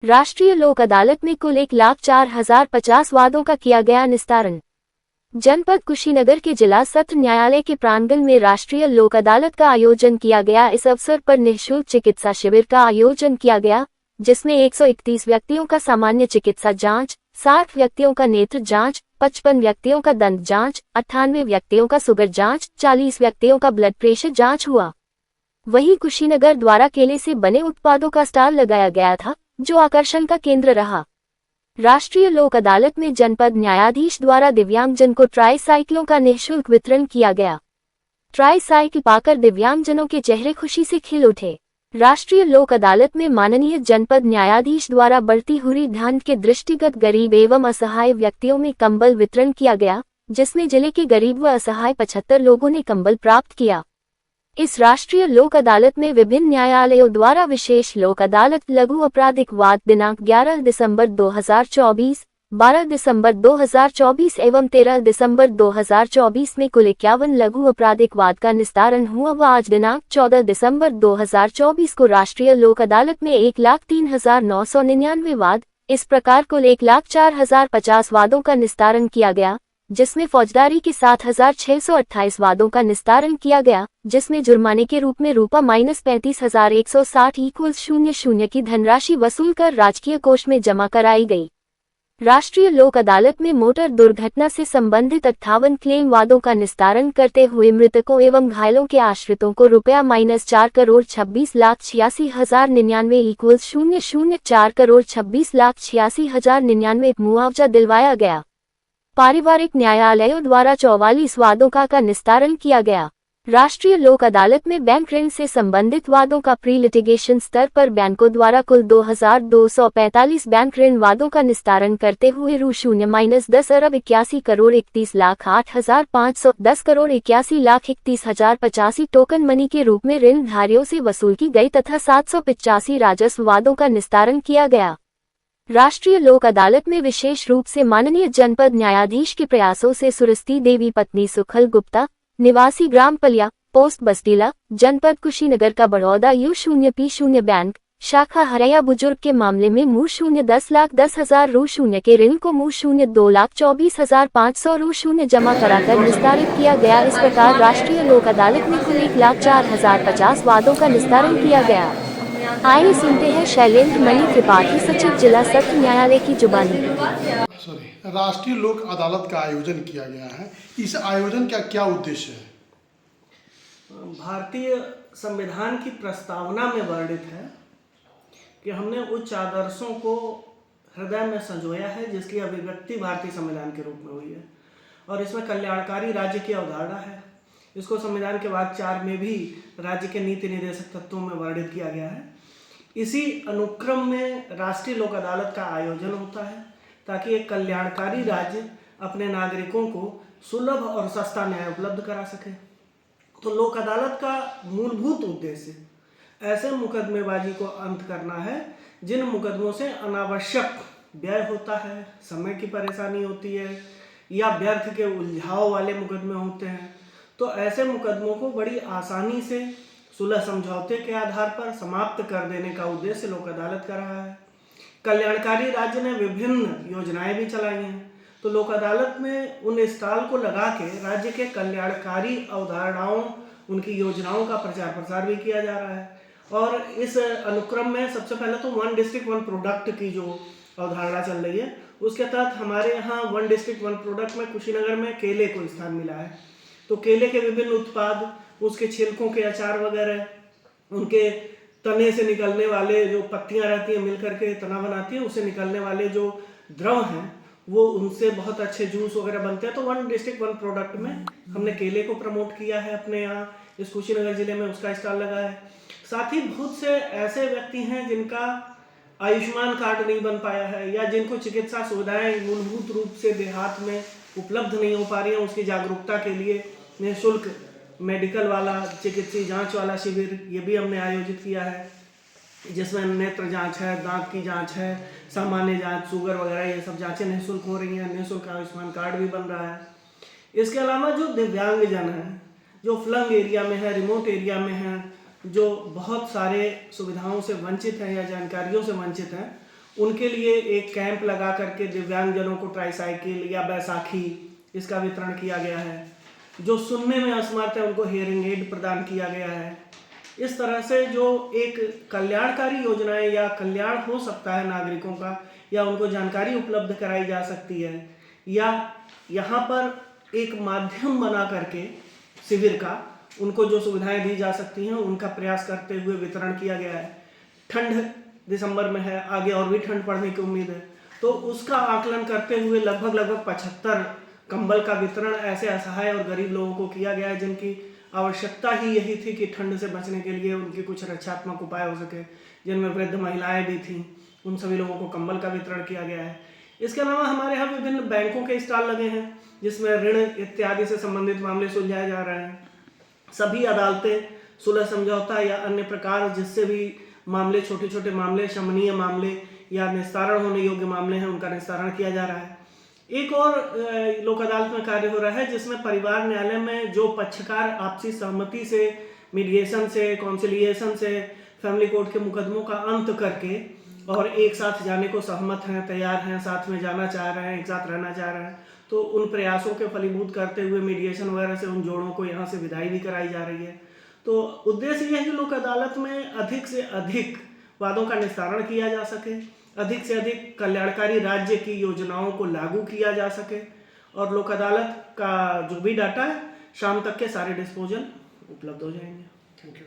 राष्ट्रीय लोक अदालत में कुल 1,04,050 वादों का किया गया निस्तारण। जनपद कुशीनगर के जिला सत्र न्यायालय के प्रांगण में राष्ट्रीय लोक अदालत का आयोजन किया गया। इस अवसर पर निःशुल्क चिकित्सा शिविर का आयोजन किया गया, जिसमें 131 व्यक्तियों का सामान्य चिकित्सा जांच, 60 व्यक्तियों का नेत्र जांच, 55 व्यक्तियों का दंत जांच, 98 व्यक्तियों का शुगर जांच, 40 व्यक्तियों का ब्लड प्रेशर जांच हुआ। वहीं कुशीनगर द्वारा केले से बने उत्पादों का स्टॉल लगाया गया था, जो आकर्षण का केंद्र रहा। राष्ट्रीय लोक अदालत में जनपद न्यायाधीश द्वारा दिव्यांगजन को ट्राईसाइकिलों का निःशुल्क वितरण किया गया। ट्राईसाइकिल पाकर दिव्यांगजनों के चेहरे खुशी से खिल उठे। राष्ट्रीय लोक अदालत में माननीय जनपद न्यायाधीश द्वारा बढ़ती हुई ठंड के दृष्टिगत गरीब एवं असहाय व्यक्तियों में कंबल वितरण किया गया, जिसमें जिले के गरीब व असहाय 75 लोगों ने कंबल प्राप्त किया। इस राष्ट्रीय लोक अदालत में विभिन्न न्यायालयों द्वारा विशेष लोक अदालत लघु आपराधिक वाद दिनांक 11 दिसंबर 2024, 12 दिसंबर 2024 एवं 13 दिसंबर 2024 में कुल 51 लघु आपराधिक वाद का निस्तारण हुआ व आज दिनांक 14 दिसंबर 2024 को राष्ट्रीय लोक अदालत में 1,03,999 वाद, इस प्रकार कुल 1,04,050 वादों का निस्तारण किया गया, जिसमें फौजदारी के 7,628 वादों का निस्तारण किया गया, जिसमें जुर्माने के रूप में ₹-35,160 की धनराशि वसूल कर राजकीय कोष में जमा कराई गई। राष्ट्रीय लोक अदालत में मोटर दुर्घटना से संबंधित 58 क्लेम वादों का निस्तारण करते हुए मृतकों एवं घायलों के आश्रितों को ₹4,26,86,099 ₹4,26,86,099 मुआवजा दिलवाया गया। पारिवारिक न्यायालयों द्वारा 44 वादों का निस्तारण किया गया। राष्ट्रीय लोक अदालत में बैंक ऋण से संबंधित वादों का प्री लिटिगेशन स्तर पर बैंकों द्वारा कुल 2,245 बैंक ऋण वादों का निस्तारण करते हुए ₹10,81,31,08,510,81,31,085 टोकन मनी के रूप में ऋण धारियों से वसूल की गई तथा 785 राजस्व वादों का निस्तारण किया गया। राष्ट्रीय लोक अदालत में विशेष रूप से माननीय जनपद न्यायाधीश के प्रयासों से सुरस्ती देवी पत्नी सुखल गुप्ता, निवासी ग्राम पलिया, पोस्ट बस्तीला, जनपद कुशीनगर का बड़ौदा U0P0 बैंक शाखा हरैया बुजुर्ग के मामले में ₹10,10,10,000 के ऋण को ₹2,24,500 जमा कराकर निस्तारित किया गया। इस प्रकार राष्ट्रीय लोक अदालत में कुल 1,04,050 वादों का निस्तारण किया गया। आइए सुनते हैं शैलेंद्र मणि त्रिपाठी, सचिव जिला सत्र न्यायालय की जुबानी। राष्ट्रीय लोक अदालत का आयोजन किया गया है, इस आयोजन का क्या उद्देश्य है? भारतीय संविधान की प्रस्तावना में वर्णित है कि हमने उच्च आदर्शों को हृदय में संजोया है, जिसकी अभिव्यक्ति भारतीय संविधान के रूप में हुई है और इसमें कल्याणकारी राज्य की अवधारणा है। इसको संविधान के भाग 4 में भी राज्य के नीति निर्देशक तत्वों में वर्णित किया गया है। इसी अनुक्रम में राष्ट्रीय लोक अदालत का आयोजन होता है ताकि एक कल्याणकारी राज्य अपने नागरिकों को सुलभ और सस्ता न्याय उपलब्ध करा सके। तो लोक अदालत का मूलभूत उद्देश्य ऐसे मुकदमेबाजी को अंत करना है जिन मुकदमों से अनावश्यक व्यय होता है, समय की परेशानी होती है या व्यर्थ के उलझाव वाले मुकदमे होते हैं। तो ऐसे मुकदमों को बड़ी आसानी से सुलह समझौते के आधार पर समाप्त कर देने का उद्देश्य लोक अदालत का रहा है। कल्याणकारी राज्य ने विभिन्न योजनाएं भी चलाई हैं, तो लोक अदालत में उन स्टॉल को लगा के राज्य के कल्याणकारी अवधारणाओं, उनकी योजनाओं का प्रचार प्रसार भी किया जा रहा है। और इस अनुक्रम में सबसे पहले तो 1 डिस्ट्रिक्ट 1 प्रोडक्ट की जो अवधारणा चल रही है, उसके तहत हमारे यहाँ 1 डिस्ट्रिक्ट 1 प्रोडक्ट में कुशीनगर में केले को स्थान मिला है। तो केले के विभिन्न उत्पाद, उसके छिलकों के अचार वगैरह, उनके तने से निकलने वाले जो पत्तियां रहती हैं मिलकर के तना बनाती हैं, उससे निकलने वाले जो द्रव हैं वो उनसे बहुत अच्छे जूस वगैरह बनते हैं। तो 1 डिस्ट्रिक्ट 1 प्रोडक्ट में हमने केले को प्रमोट किया है अपने यहाँ इस कुशीनगर जिले में, उसका स्टॉल लगा है। साथ ही बहुत से ऐसे व्यक्ति हैं जिनका आयुष्मान कार्ड नहीं बन पाया है या जिनको चिकित्सा सुविधाएं मूलभूत रूप से देहात में उपलब्ध नहीं हो पा रही हैं, उसकी जागरूकता के लिए निःशुल्क मेडिकल वाला चिकित्सीय जांच वाला शिविर ये भी हमने आयोजित किया है, जिसमें नेत्र जांच है, दांत की जांच है, सामान्य जांच, शुगर वगैरह ये सब जांचें निःशुल्क हो रही हैं। निःशुल्क आयुष्मान कार्ड भी बन रहा है। इसके अलावा जो दिव्यांगजन हैं, जो फ्लंग एरिया में है, रिमोट एरिया में हैं, जो बहुत सारे सुविधाओं से वंचित हैं या जानकारियों से वंचित हैं, उनके लिए एक कैंप लगा करके दिव्यांगजनों को ट्राईसाइकिल या बैसाखी इसका वितरण किया गया है। जो सुनने में असमर्थ है उनको हियरिंग एड प्रदान किया गया है। इस तरह से जो एक कल्याणकारी योजनाएं या कल्याण हो सकता है नागरिकों का, या उनको जानकारी उपलब्ध कराई जा सकती है, या यहाँ पर एक माध्यम बना करके शिविर का उनको जो सुविधाएं दी जा सकती हैं उनका प्रयास करते हुए वितरण किया गया है। ठंड दिसंबर में है, आगे और भी ठंड पड़ने की उम्मीद है, तो उसका आकलन करते हुए लगभग 75 कंबल का वितरण ऐसे असहाय और गरीब लोगों को किया गया है जिनकी आवश्यकता ही यही थी कि ठंड से बचने के लिए उनके कुछ रक्षात्मक उपाय हो सके, जिनमें वृद्ध महिलाएं भी थीं। उन सभी लोगों को कंबल का वितरण किया गया है। इसके अलावा हमारे यहाँ विभिन्न बैंकों के स्टॉल लगे हैं जिसमें ऋण इत्यादि से संबंधित मामले सुलझाए जा रहे हैं। सभी अदालतें सुलह समझौता या अन्य प्रकार जिससे भी मामले, छोटे छोटे मामले, शमनीय मामले या निस्तारण होने योग्य मामले हैं, उनका निस्तारण किया जा रहा है। एक और लोक अदालत में कार्य हो रहा है जिसमें परिवार न्यायालय में जो पक्षकार आपसी सहमति से, मीडिएशन से, कॉन्सिलिएशन से फैमिली कोर्ट के मुकदमों का अंत करके और एक साथ जाने को सहमत हैं, तैयार हैं, साथ में जाना चाह रहे हैं, एक साथ रहना चाह रहे हैं, तो उन प्रयासों के फलीभूत करते हुए मीडिएशन वगैरह से उन जोड़ों को यहाँ से विदाई भी कराई जा रही है। तो उद्देश्य यह है कि लोक अदालत में अधिक से अधिक वादों का निस्तारण किया जा सके, अधिक से अधिक कल्याणकारी राज्य की योजनाओं को लागू किया जा सके, और लोक अदालत का जो भी डाटा है शाम तक के सारे डिस्पोजल उपलब्ध हो जाएंगे। Thank you.